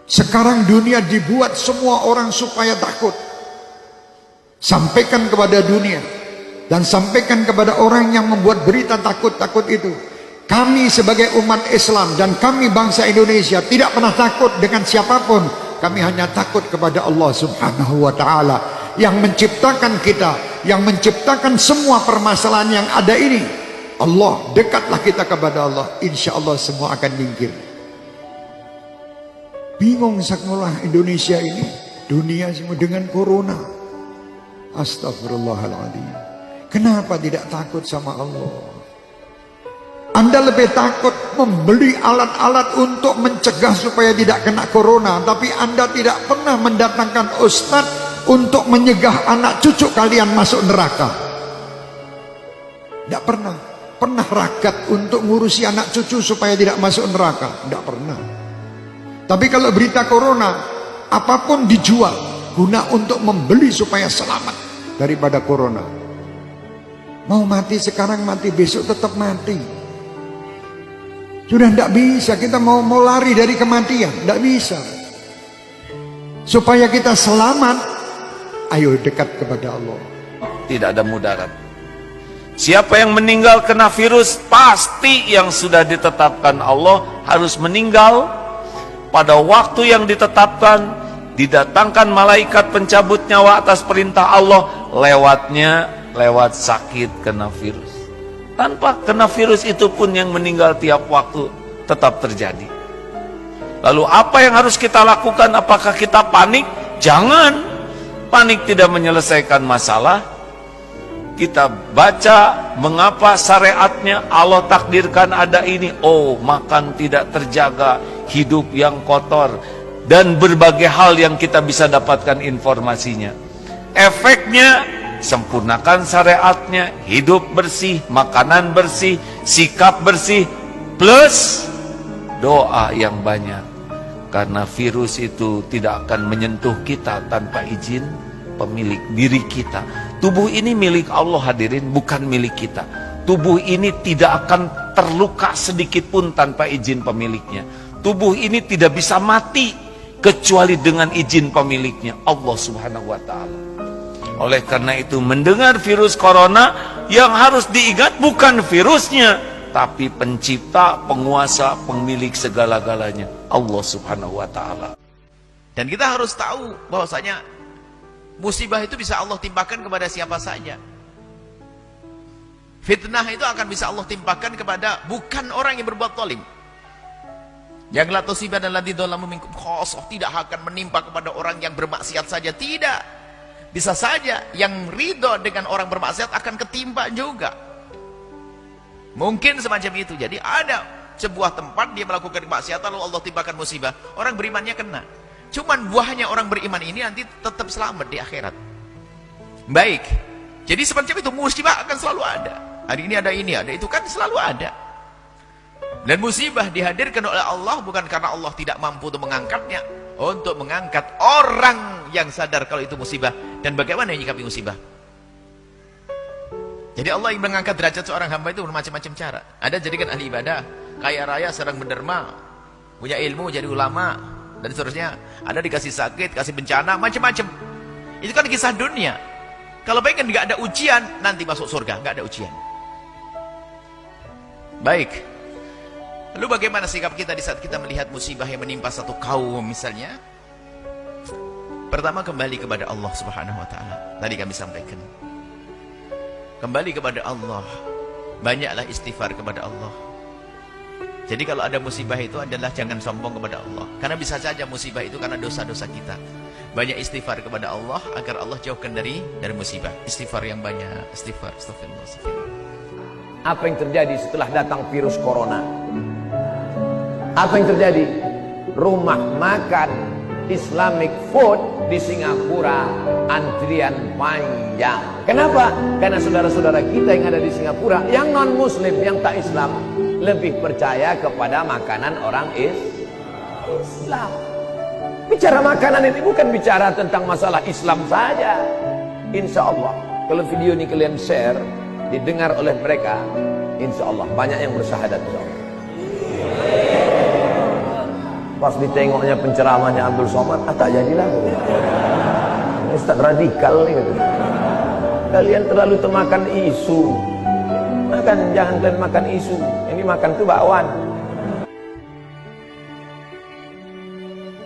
Sekarang dunia dibuat semua orang supaya takut. Sampaikan kepada dunia dan sampaikan kepada orang yang membuat berita takut-takut itu. Kami sebagai umat Islam dan kami bangsa Indonesia tidak pernah takut dengan siapapun. Kami hanya takut kepada Allah Subhanahu wa ta'ala yang menciptakan kita, yang menciptakan semua permasalahan yang ada ini. Allah, dekatlah kita kepada Allah, insya Allah semua akan nyingkir. Bingung sekolah Indonesia ini, dunia semua dengan corona. Astagfirullahaladzim. Kenapa tidak takut sama Allah? Anda lebih takut membeli alat-alat untuk mencegah supaya tidak kena corona, tapi Anda tidak pernah mendatangkan ustadz untuk menyegah anak cucu kalian masuk neraka. Tidak pernah. Pernah ragat untuk ngurusi anak cucu supaya tidak masuk neraka? Tidak pernah. Tapi kalau berita corona, apapun dijual guna untuk membeli supaya selamat daripada corona. Mau mati sekarang, mati besok tetap mati. Sudah tidak bisa, kita mau lari dari kematian, tidak bisa. Supaya kita selamat, ayo dekat kepada Allah. Tidak ada mudarat. Siapa yang meninggal kena virus, pasti yang sudah ditetapkan Allah harus meninggal pada waktu yang ditetapkan. Didatangkan malaikat pencabut nyawa atas perintah Allah, lewat sakit kena virus. Tanpa kena virus itu pun yang meninggal tiap waktu tetap terjadi. Lalu apa yang harus kita lakukan? Apakah kita panik? Jangan. Panik tidak menyelesaikan masalah. Kita baca mengapa syariatnya Allah takdirkan ada ini. Oh, makan tidak terjaga, hidup yang kotor, dan berbagai hal yang kita bisa dapatkan informasinya. Efeknya, sempurnakan syariatnya, hidup bersih, makanan bersih, sikap bersih, plus doa yang banyak. Karena virus itu tidak akan menyentuh kita tanpa izin pemilik diri kita. Tubuh ini milik Allah hadirin, bukan milik kita. Tubuh ini tidak akan terluka sedikit pun tanpa izin pemiliknya. Tubuh ini tidak bisa mati kecuali dengan izin pemiliknya, Allah Subhanahu wa ta'ala. Oleh karena itu, mendengar virus corona, yang harus diingat bukan virusnya, tapi pencipta, penguasa, pemilik segala-galanya, Allah Subhanahu wa ta'ala. Dan kita harus tahu bahwasanya musibah itu bisa Allah timpakan kepada siapa saja. Fitnah itu akan bisa Allah timpakan kepada bukan orang yang berbuat zalim. Yang la tusibanna alladziina dzalamu minkum khassah, tidak akan menimpa kepada orang yang bermaksiat saja, tidak. Bisa saja yang ridho dengan orang bermaksiat akan ketimpa juga. Mungkin semacam itu. Jadi ada sebuah tempat dia melakukan kemaksiatan lalu Allah timpakan musibah, orang berimannya kena. Cuman buahnya orang beriman ini nanti tetap selamat di akhirat. Baik. Jadi semacam itu, musibah akan selalu ada. Hari ini ada itu kan selalu ada. Dan musibah dihadirkan oleh Allah bukan karena Allah tidak mampu untuk mengangkatnya, untuk mengangkat orang yang sadar kalau itu musibah dan bagaimana menyikapi musibah. Jadi Allah yang mengangkat derajat seorang hamba itu bermacam-macam cara. Ada jadikan ahli ibadah, kaya raya, sedang menderma, punya ilmu, jadi ulama, dan seterusnya. Ada dikasih sakit, kasih bencana, macam-macam. Itu kan kisah dunia. Kalau pengen nggak ada ujian, nanti masuk surga, nggak ada ujian. Baik. Lalu bagaimana sikap kita di saat kita melihat musibah yang menimpa satu kaum misalnya? Pertama, kembali kepada Allah Subhanahu wa ta'ala. Tadi kami sampaikan. Kembali kepada Allah. Banyaklah istighfar kepada Allah. Jadi kalau ada musibah itu adalah jangan sombong kepada Allah. Karena bisa saja musibah itu karena dosa-dosa kita. Banyak istighfar kepada Allah agar Allah jauhkan dari musibah. Istighfar yang banyak. Istighfar. Astagfirullah. Apa yang terjadi setelah datang virus corona? Apa yang terjadi? Rumah makan Islamic food di Singapura antrian panjang. Kenapa? Karena saudara-saudara kita yang ada di Singapura, yang non muslim, yang tak Islam, lebih percaya kepada makanan orang Islam. Bicara makanan ini bukan bicara tentang masalah Islam saja. Insya Allah kalau video ini kalian share, didengar oleh mereka, insya Allah banyak yang bersyahadat, insya Allah. Pas ditengoknya penceramahnya Abdul Somad, tak jadilah. Ini Ustaz radikal nih gitu. Kalian terlalu termakan isu. Jangan kalian makan isu. Ini makan tuh bakwan.